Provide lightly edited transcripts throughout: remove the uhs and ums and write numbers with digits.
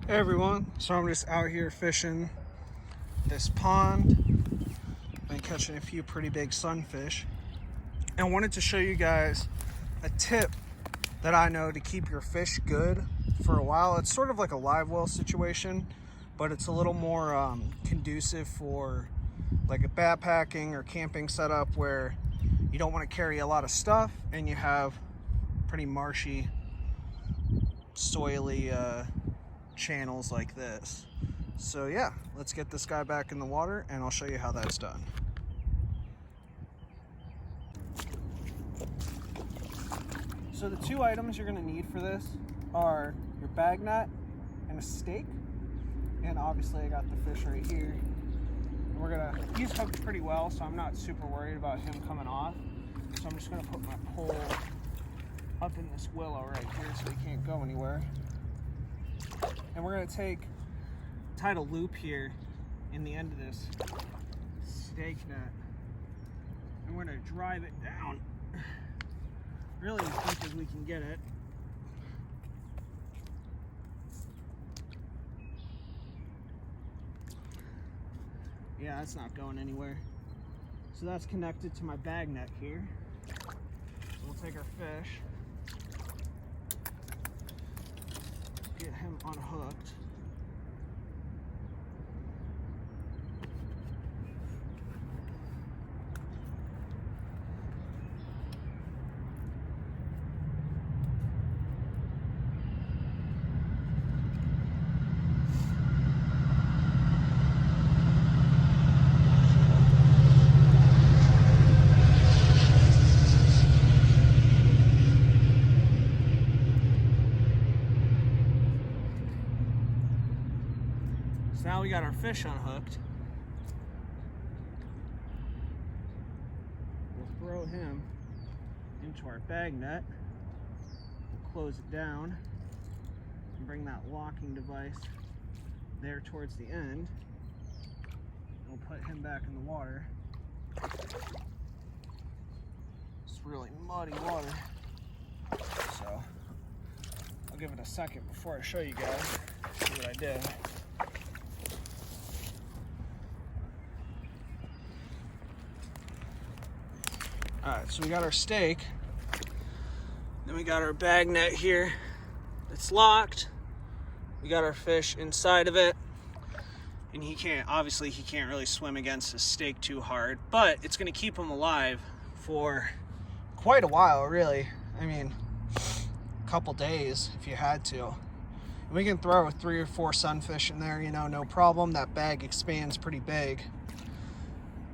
Hey everyone, so I'm just out here fishing this pond and catching a few pretty big sunfish. And I wanted to show you guys a tip that I know to keep your fish good for a while. It's sort of like a Livewell situation, but it's a little more conducive for like a backpacking or camping setup where you don't want to carry a lot of stuff and you have pretty marshy, soily channels like this. So yeah, let's get this guy back in the water and I'll show you how that's done. So the two items you're going to need for this are your bag net and a stake. And obviously I got the fish right here. And he's hooked pretty well, so I'm not super worried about him coming off. So I'm just going to put my pole up in this willow right here so he can't go anywhere. And we're going to tie a loop here in the end of this stake net. And we're going to drive it down really as deep as we can get it. Yeah, that's not going anywhere. So that's connected to my bag net here. So we'll take our fish, get him unhooked. Now we got our fish unhooked. We'll throw him into our bag net. We'll close it down and bring that locking device there towards the end. We'll put him back in the water. It's really muddy water, so I'll give it a second before I show you guys. See what I did. Alright, so we got our stake, then we got our bag net here that's locked, we got our fish inside of it, and obviously he can't really swim against the stake too hard, but it's going to keep him alive for quite a while, really. I mean, a couple days if you had to. And we can throw 3 or 4 sunfish in there, no problem. That bag expands pretty big,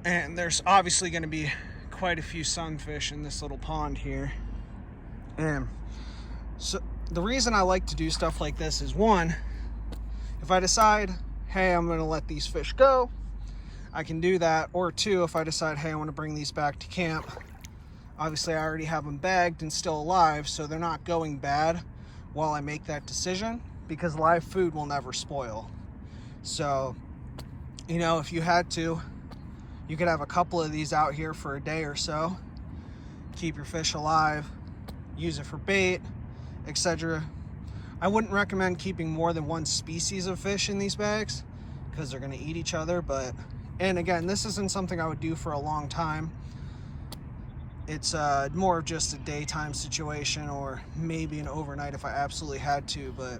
and there's obviously going to be quite a few sunfish in this little pond here. And so the reason I like to do stuff like this is, one, if I decide, hey, I'm going to let these fish go, I can do that. Or two, if I decide, hey, I want to bring these back to camp, obviously I already have them bagged and still alive, so they're not going bad while I make that decision, because live food will never spoil. So, if you had to, you could have a couple of these out here for a day or so, keep your fish alive, use it for bait, etc. I wouldn't recommend keeping more than one species of fish in these bags because they're going to eat each other. And again, this isn't something I would do for a long time. It's more of just a daytime situation, or maybe an overnight if I absolutely had to. But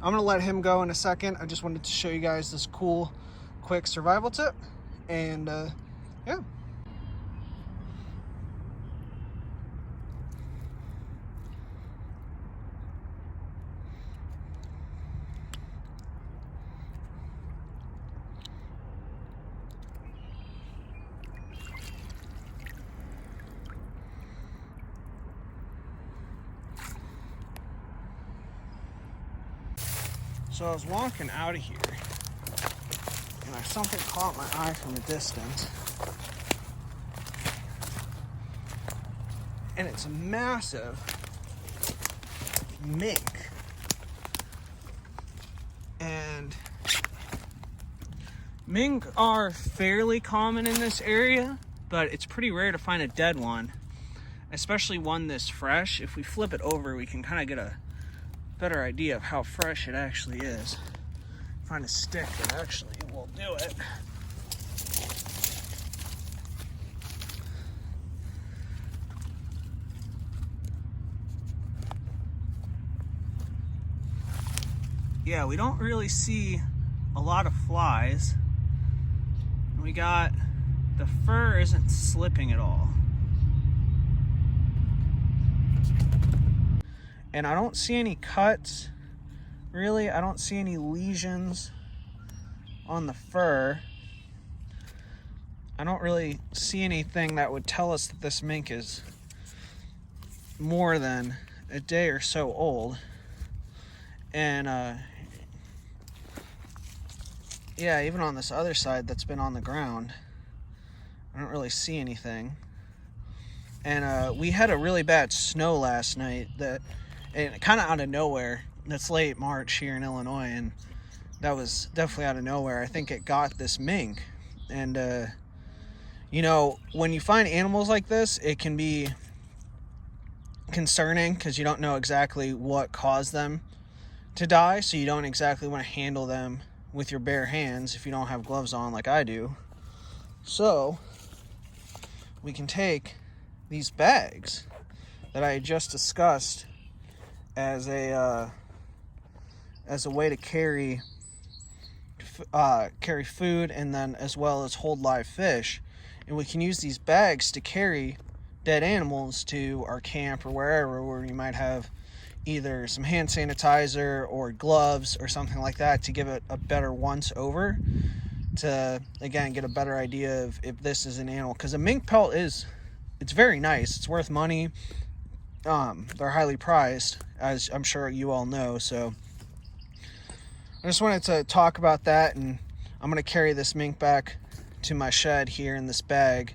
I'm going to let him go in a second. I just wanted to show you guys this cool, quick survival tip. And yeah. So I was walking out of here, and something caught my eye from a distance. And it's a massive mink. And mink are fairly common in this area, but it's pretty rare to find a dead one, especially one this fresh. If we flip it over, we can kind of get a better idea of how fresh it actually is. Find a stick that actually will do it. Yeah, we don't really see a lot of flies. We got, the fur isn't slipping at all. And I don't see any cuts, really. I don't see any lesions on the fur. I don't really see anything that would tell us that this mink is more than a day or so old. And yeah, even on this other side that's been on the ground, I don't really see anything. And we had a really bad snow last night that, and kind of out of nowhere. It's late March here in Illinois, and that was definitely out of nowhere. I think it got this mink. And you know, when you find animals like this, it can be concerning because you don't know exactly what caused them to die, so you don't exactly want to handle them with your bare hands if you don't have gloves on like I do. So we can take these bags that I just discussed as a way to carry food, and then as well as hold live fish, and we can use these bags to carry dead animals to our camp or wherever, where we might have either some hand sanitizer or gloves or something like that to give it a better once over, to again get a better idea of if this is an animal, because a mink pelt it's very nice. It's worth money. They're highly prized, as I'm sure you all know. So I just wanted to talk about that, and I'm going to carry this mink back to my shed here in this bag,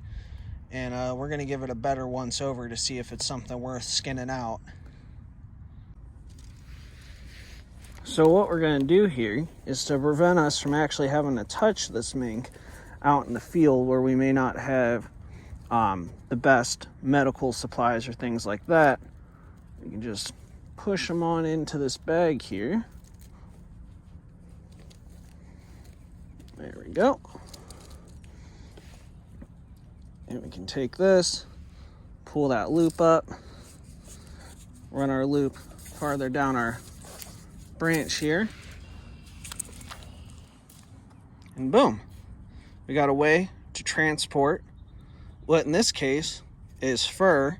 and we're going to give it a better once over to see if it's something worth skinning out. So what we're going to do here is to prevent us from actually having to touch this mink out in the field where we may not have the best medical supplies or things like that. We can just push them on into this bag here. There we go. And we can take this, pull that loop up, run our loop farther down our branch here, and boom, we got a way to transport what in this case is fur,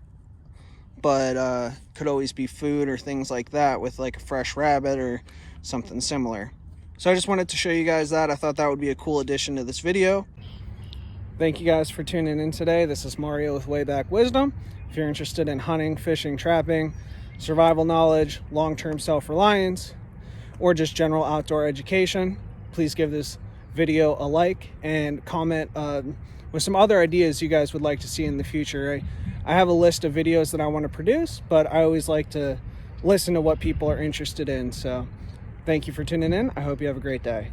but could always be food or things like that, with like a fresh rabbit or something similar. So I just wanted to show you guys that. I thought that would be a cool addition to this video. Thank you guys for tuning in today. This is Mario with Way Back Wisdom. If you're interested in hunting, fishing, trapping, survival knowledge, long-term self-reliance, or just general outdoor education, please give this video a like and comment with some other ideas you guys would like to see in the future. I have a list of videos that I want to produce, but I always like to listen to what people are interested in. So thank you for tuning in. I hope you have a great day.